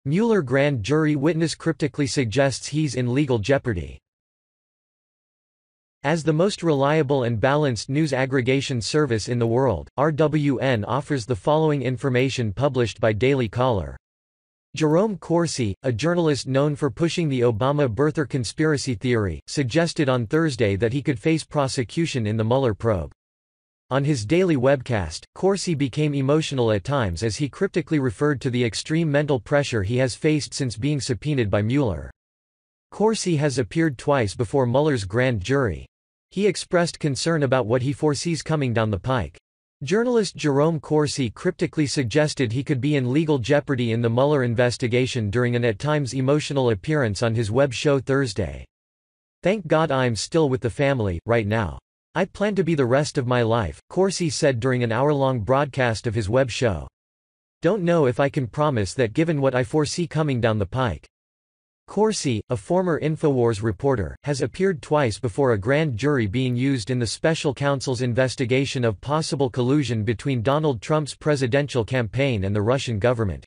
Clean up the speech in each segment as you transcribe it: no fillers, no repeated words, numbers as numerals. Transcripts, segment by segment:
Mueller grand jury witness cryptically suggests he's in legal jeopardy. As the most reliable and balanced news aggregation service in the world, RWN offers the following information published by Daily Caller. Jerome Corsi, a journalist known for pushing the Obama birther conspiracy theory, suggested on Thursday that he could face prosecution in the Mueller probe. On his daily webcast, Corsi became emotional at times as he cryptically referred to the extreme mental pressure he has faced since being subpoenaed by Mueller. Corsi has appeared twice before Mueller's grand jury. He expressed concern about what he foresees coming down the pike. Journalist Jerome Corsi cryptically suggested he could be in legal jeopardy in the Mueller investigation during an at times emotional appearance on his web show Thursday. "Thank God I'm still with the family, right now. I plan to be the rest of my life," Corsi said during an hour-long broadcast of his web show. "Don't know if I can promise that given what I foresee coming down the pike." Corsi, a former InfoWars reporter, has appeared twice before a grand jury being used in the special counsel's investigation of possible collusion between Donald Trump's presidential campaign and the Russian government.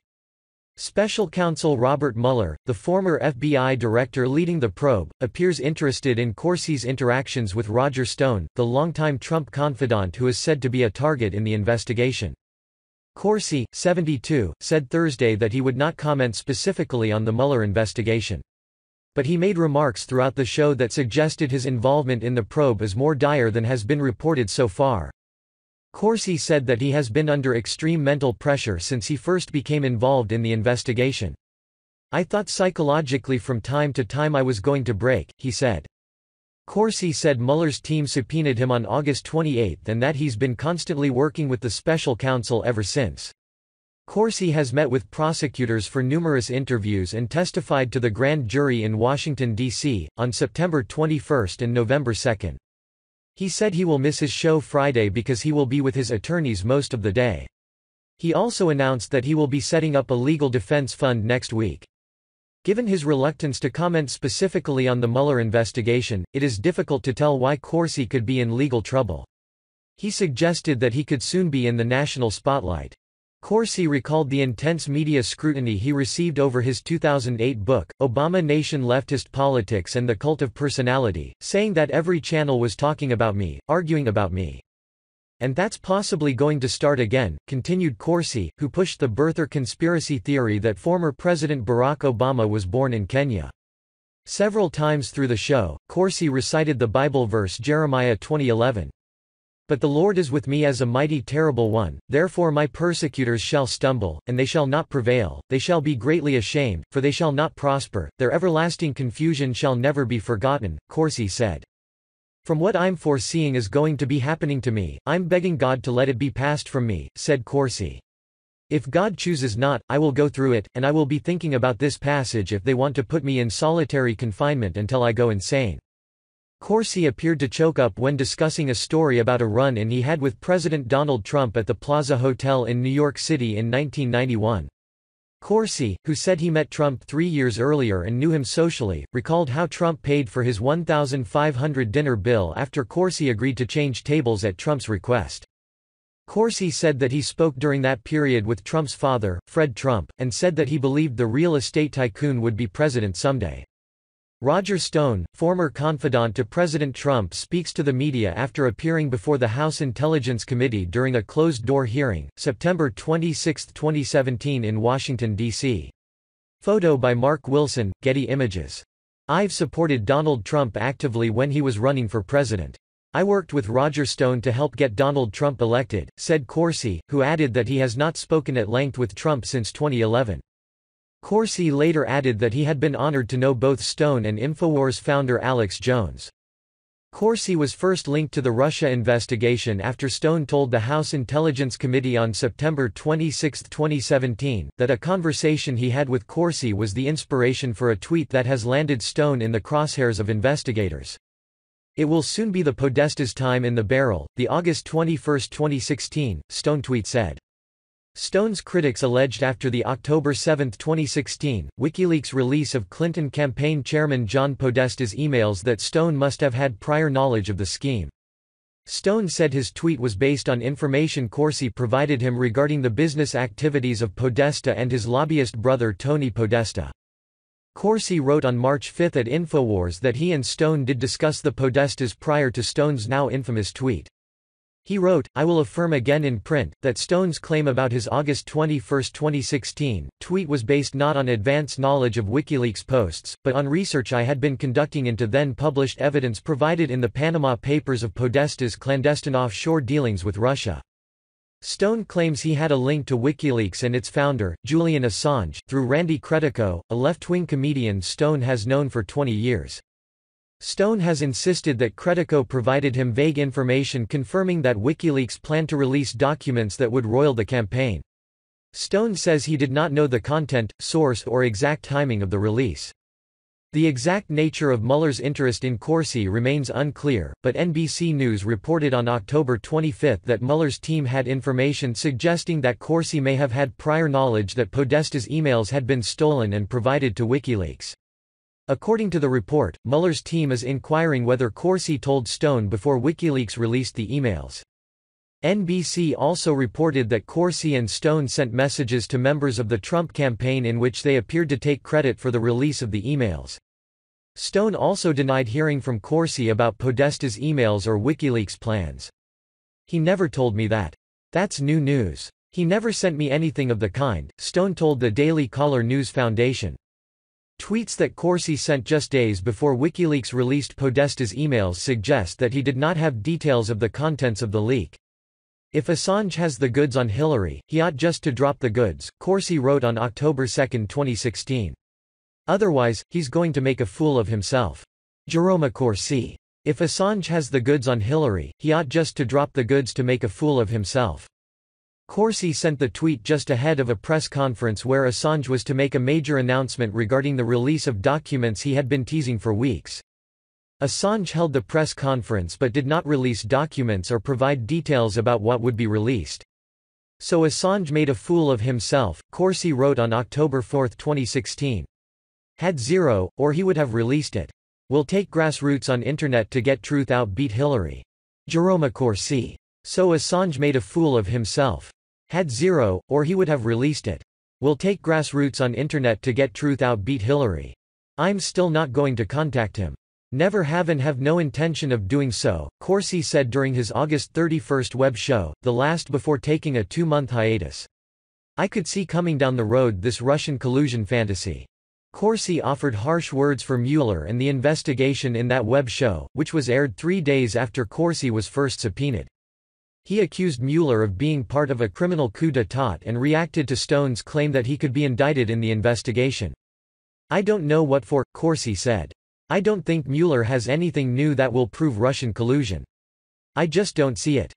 Special counsel Robert Mueller, the former FBI director leading the probe, appears interested in Corsi's interactions with Roger Stone, the longtime Trump confidant who is said to be a target in the investigation. Corsi, 72, said Thursday that he would not comment specifically on the Mueller investigation. But he made remarks throughout the show that suggested his involvement in the probe is more dire than has been reported so far. Corsi said that he has been under extreme mental pressure since he first became involved in the investigation. "I thought psychologically from time to time I was going to break," he said. Corsi said Mueller's team subpoenaed him on August 28 and that he's been constantly working with the special counsel ever since. Corsi has met with prosecutors for numerous interviews and testified to the grand jury in Washington, D.C., on September 21 and November 2. He said he will miss his show Friday because he will be with his attorneys most of the day. He also announced that he will be setting up a legal defense fund next week. Given his reluctance to comment specifically on the Mueller investigation, it is difficult to tell why Corsi could be in legal trouble. He suggested that he could soon be in the national spotlight. Corsi recalled the intense media scrutiny he received over his 2008 book, Obama Nation Leftist Politics and the Cult of Personality, saying that every channel was talking about me, arguing about me. "And that's possibly going to start again," continued Corsi, who pushed the birther conspiracy theory that former President Barack Obama was born in Kenya. Several times through the show, Corsi recited the Bible verse Jeremiah 20:11. "But the Lord is with me as a mighty terrible one, therefore my persecutors shall stumble, and they shall not prevail, they shall be greatly ashamed, for they shall not prosper, their everlasting confusion shall never be forgotten," Corsi said. "From what I'm foreseeing is going to be happening to me, I'm begging God to let it be passed from me," said Corsi. "If God chooses not, I will go through it, and I will be thinking about this passage if they want to put me in solitary confinement until I go insane." Corsi appeared to choke up when discussing a story about a run-in he had with President Donald Trump at the Plaza Hotel in New York City in 1991. Corsi, who said he met Trump 3 years earlier and knew him socially, recalled how Trump paid for his $1,500 dinner bill after Corsi agreed to change tables at Trump's request. Corsi said that he spoke during that period with Trump's father, Fred Trump, and said that he believed the real estate tycoon would be president someday. Roger Stone, former confidant to President Trump, speaks to the media after appearing before the House Intelligence Committee during a closed-door hearing, September 26, 2017 in Washington, D.C. Photo by Mark Wilson, Getty Images. "I've supported Donald Trump actively when he was running for president. I worked with Roger Stone to help get Donald Trump elected," said Corsi, who added that he has not spoken at length with Trump since 2011. Corsi later added that he had been honored to know both Stone and InfoWars founder Alex Jones. Corsi was first linked to the Russia investigation after Stone told the House Intelligence Committee on September 26, 2017, that a conversation he had with Corsi was the inspiration for a tweet that has landed Stone in the crosshairs of investigators. "It will soon be the Podesta's time in the barrel," the August 21, 2016, Stone tweet said. Stone's critics alleged after the October 7, 2016, WikiLeaks release of Clinton campaign chairman John Podesta's emails that Stone must have had prior knowledge of the scheme. Stone said his tweet was based on information Corsi provided him regarding the business activities of Podesta and his lobbyist brother Tony Podesta. Corsi wrote on March 5 at InfoWars that he and Stone did discuss the Podestas prior to Stone's now infamous tweet. He wrote, "I will affirm again in print, that Stone's claim about his August 21, 2016, tweet was based not on advance knowledge of WikiLeaks posts, but on research I had been conducting into then-published evidence provided in the Panama Papers of Podesta's clandestine offshore dealings with Russia." Stone claims he had a link to WikiLeaks and its founder, Julian Assange, through Randy Credico, a left-wing comedian Stone has known for 20 years. Stone has insisted that Credico provided him vague information confirming that WikiLeaks planned to release documents that would roil the campaign. Stone says he did not know the content, source or exact timing of the release. The exact nature of Mueller's interest in Corsi remains unclear, but NBC News reported on October 25 that Mueller's team had information suggesting that Corsi may have had prior knowledge that Podesta's emails had been stolen and provided to WikiLeaks. According to the report, Mueller's team is inquiring whether Corsi told Stone before WikiLeaks released the emails. NBC also reported that Corsi and Stone sent messages to members of the Trump campaign in which they appeared to take credit for the release of the emails. Stone also denied hearing from Corsi about Podesta's emails or WikiLeaks plans. "He never told me that. That's new news. He never sent me anything of the kind," Stone told the Daily Caller News Foundation. Tweets that Corsi sent just days before WikiLeaks released Podesta's emails suggest that he did not have details of the contents of the leak. "If Assange has the goods on Hillary, he ought just to drop the goods," Corsi wrote on October 2, 2016. "Otherwise, he's going to make a fool of himself." Jerome Corsi. "If Assange has the goods on Hillary, he ought just to drop the goods to make a fool of himself." Corsi sent the tweet just ahead of a press conference where Assange was to make a major announcement regarding the release of documents he had been teasing for weeks. Assange held the press conference but did not release documents or provide details about what would be released. "So Assange made a fool of himself," Corsi wrote on October 4, 2016. "Had zero, or he would have released it. Will take grassroots on internet to get truth out, beat Hillary." Jerome Corsi. "So Assange made a fool of himself. Had zero, or he would have released it. Will take grassroots on internet to get truth out, beat Hillary. I'm still not going to contact him. Never have and have no intention of doing so," Corsi said during his August 31 web show, the last before taking a 2-month hiatus. "I could see coming down the road this Russian collusion fantasy." Corsi offered harsh words for Mueller and the investigation in that web show, which was aired 3 days after Corsi was first subpoenaed. He accused Mueller of being part of a criminal coup d'état and reacted to Stone's claim that he could be indicted in the investigation. "I don't know what for," Corsi said. "I don't think Mueller has anything new that will prove Russian collusion. I just don't see it.